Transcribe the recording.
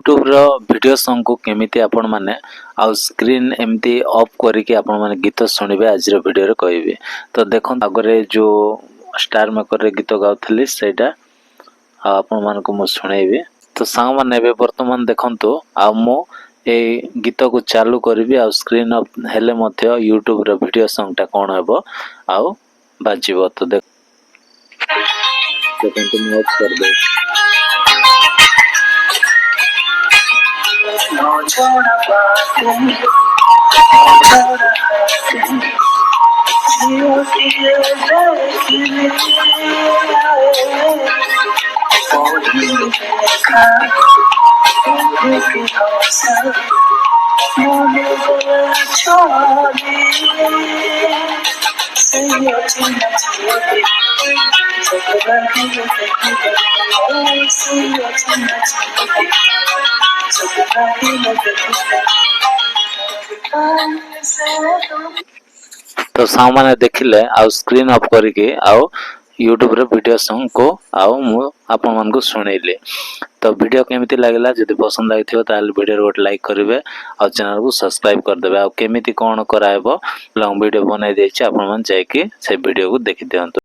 YouTube रो video song को केमिति आपण माने आ स्क्रीन एमती ऑफ करके आपण माने गीत सुनिबे आज रो वीडियो रे कहबे। तो देखो आगरे जो स्टार मेकर रे गीत गाउथली सेटा आपण मान को मु सुनेबे। तो सांग माने बे वर्तमान देखंतु आ मु ए गीत को चालू करबी आ स्क्रीन ऑफ हेले मध्य यूट्यूब रो वीडियो सॉन्ग टा कोन हेबो आ बाजिबो। तो देखंतु मु ऑफ कर दे। छोड़ा बातें छोड़ा जियो की देखने देखा देखी हौसला मोने छोड़ी सही चिन्ह छोड़ी तो सामने देखिले आ स्क्रीन ऑफ करके आ यूट्यूब रे वीडियो सॉन्ग को मु आपन मन को सुनेले। तो वीडियो केमिति लागला जदि पसंद लागिथियो ताल वीडियो रे गोटे लाइक करिवे आ चैनल को सब्सक्राइब कर देबे। आ केमिति कोन करायबो लॉन्ग वीडियो बनाई देछि आपन मन जाय कि से वीडियो को देखि दियंतु।